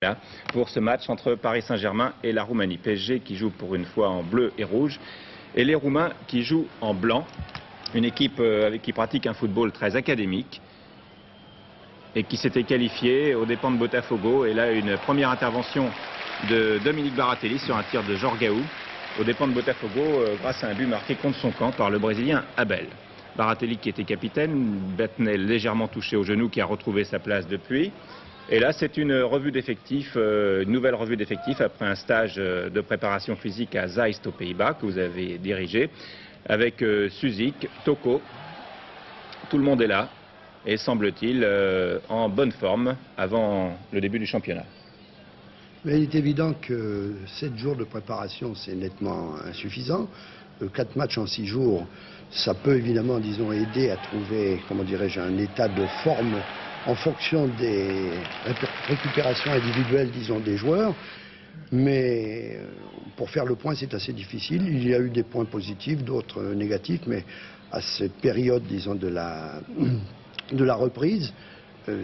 Là, pour ce match entre Paris Saint-Germain et la Roumanie. PSG qui joue pour une fois en bleu et rouge et les Roumains qui jouent en blanc. Une équipe qui pratique un football très académique et qui s'était qualifiée aux dépens de Botafogo. Et là, une première intervention de Dominique Baratelli sur un tir de Jorgaou aux dépens de Botafogo grâce à un but marqué contre son camp par le Brésilien Abel. Baratelli qui était capitaine, Betnel légèrement touché au genou qui a retrouvé sa place depuis. Et là, c'est une revue d'effectifs, une nouvelle revue d'effectifs après un stage de préparation physique à Zeist aux Pays-Bas que vous avez dirigé, avec Suzik, Toko. Tout le monde est là et semble-t-il en bonne forme avant le début du championnat. Mais il est évident que 7 jours de préparation, c'est nettement insuffisant. 4 matchs en 6 jours, ça peut évidemment, disons, aider à trouver, comment dirais-je, un état de forme en fonction des récupérations individuelles, disons, des joueurs. Mais pour faire le point, c'est assez difficile. Il y a eu des points positifs, d'autres négatifs, mais à cette période, disons, de la reprise,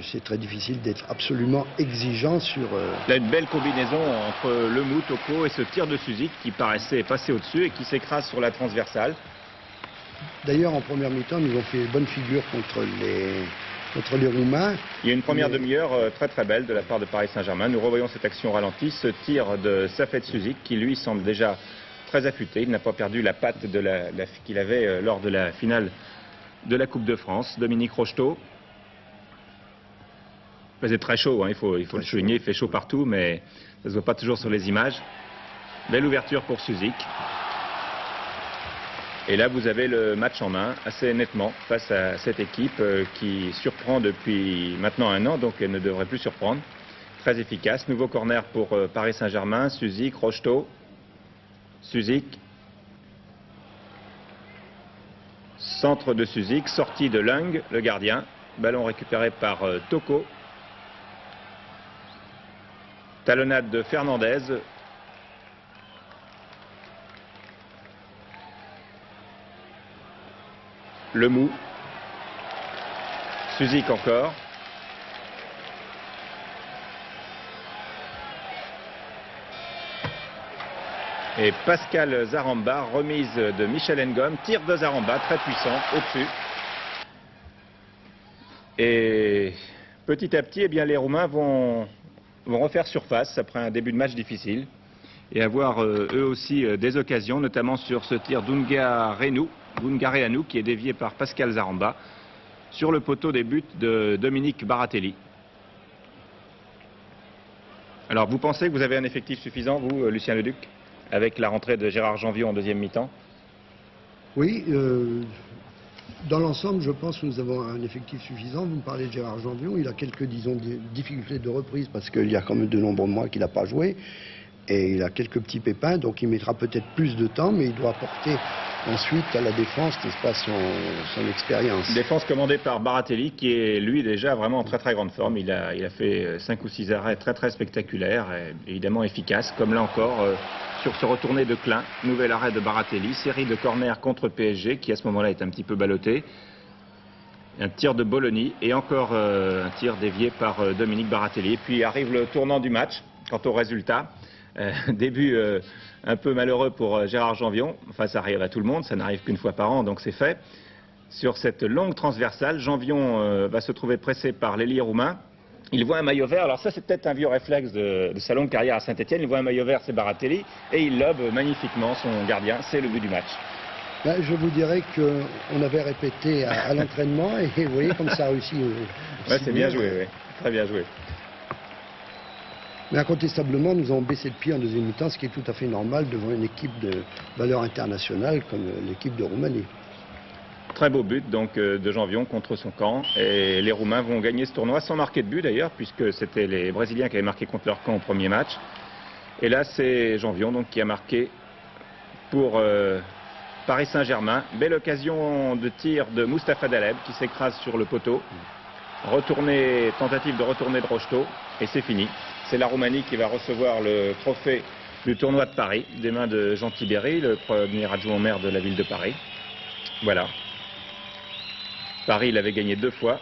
c'est très difficile d'être absolument exigeant sur... Là, une belle combinaison entre Lemou, Toko et ce tir de Suzik qui paraissait passer au-dessus et qui s'écrase sur la transversale. D'ailleurs, en première mi-temps, nous avons fait bonne figure contre les Roumains. Il y a une première demi-heure très très belle de la part de Paris Saint-Germain. Nous revoyons cette action ralentie, ce tir de Safet Suzik qui lui semble déjà très affûté. Il n'a pas perdu la patte qu'il avait lors de la finale de la Coupe de France. Dominique Rocheteau. Il faisait très chaud, hein, il faut le souligner, il fait chaud partout, mais ça ne se voit pas toujours sur les images. Belle ouverture pour Suzik. Et là, vous avez le match en main assez nettement face à cette équipe qui surprend depuis maintenant 1 an, donc elle ne devrait plus surprendre. Très efficace. Nouveau corner pour Paris Saint-Germain. Suzik, Rocheteau. Suzik. Centre de Suzik. Sortie de Lung, le gardien. Ballon récupéré par Toko. Talonnade de Fernandez. Lemou. Suzik encore. Et Pascal Zaramba, remise de Michel Ngom, tir de Zaramba, très puissant, au-dessus. Et petit à petit, eh bien, les Roumains vont refaire surface après un début de match difficile et avoir eux aussi des occasions, notamment sur ce tir d'Ungareanu qui est dévié par Pascal Zaramba sur le poteau des buts de Dominique Baratelli. Alors vous pensez que vous avez un effectif suffisant, vous, Lucien Leduc, avec la rentrée de Gérard Janvion en deuxième mi-temps? Oui, dans l'ensemble, je pense que nous avons un effectif suffisant. Vous me parlez de Gérard Janvion, il a quelques, disons, difficultés de reprise parce qu'il y a quand même de nombreux mois qu'il n'a pas joué. Et il a quelques petits pépins, donc il mettra peut-être plus de temps, mais il doit apporter ensuite à la défense, n'est-ce pas, son expérience. Défense commandée par Baratelli, qui est lui déjà vraiment en très très grande forme. Il a fait 5 ou 6 arrêts très très spectaculaires, et évidemment efficaces, comme là encore sur ce retourné de Klein. Nouvel arrêt de Baratelli, série de corners contre PSG, qui à ce moment-là est un petit peu ballotté. Un tir de Bologna, et encore un tir dévié par Dominique Baratelli. Et puis arrive le tournant du match, quant au résultat. Début un peu malheureux pour Gérard Janvion, enfin ça arrive à tout le monde, ça n'arrive qu'une fois par an, donc c'est fait. Sur cette longue transversale, Janvion va se trouver pressé par l'ailier roumain. Il voit un maillot vert, alors ça c'est peut-être un vieux réflexe de sa longue carrière à Saint-Etienne, il voit un maillot vert, c'est Baratelli, et il lobe magnifiquement son gardien, c'est le but du match. Ben, je vous dirais qu'on avait répété à l'entraînement, et vous voyez comme ça a réussi. Ouais, c'est bien joué, oui. Très bien joué. Mais incontestablement, nous avons baissé le pied en deuxième mi-temps, ce qui est tout à fait normal devant une équipe de valeur internationale comme l'équipe de Roumanie. Très beau but donc de Janvion contre son camp. Et les Roumains vont gagner ce tournoi sans marquer de but d'ailleurs, puisque c'était les Brésiliens qui avaient marqué contre leur camp au premier match. Et là, c'est Janvion donc, qui a marqué pour Paris Saint-Germain. Belle occasion de tir de Mustapha Daleb qui s'écrase sur le poteau. Tentative de retourner de Rocheteau, et c'est fini. C'est la Roumanie qui va recevoir le trophée du tournoi de Paris des mains de Jean Tibéry, le premier adjoint au maire de la ville de Paris. Voilà. Paris l'avait gagné 2 fois.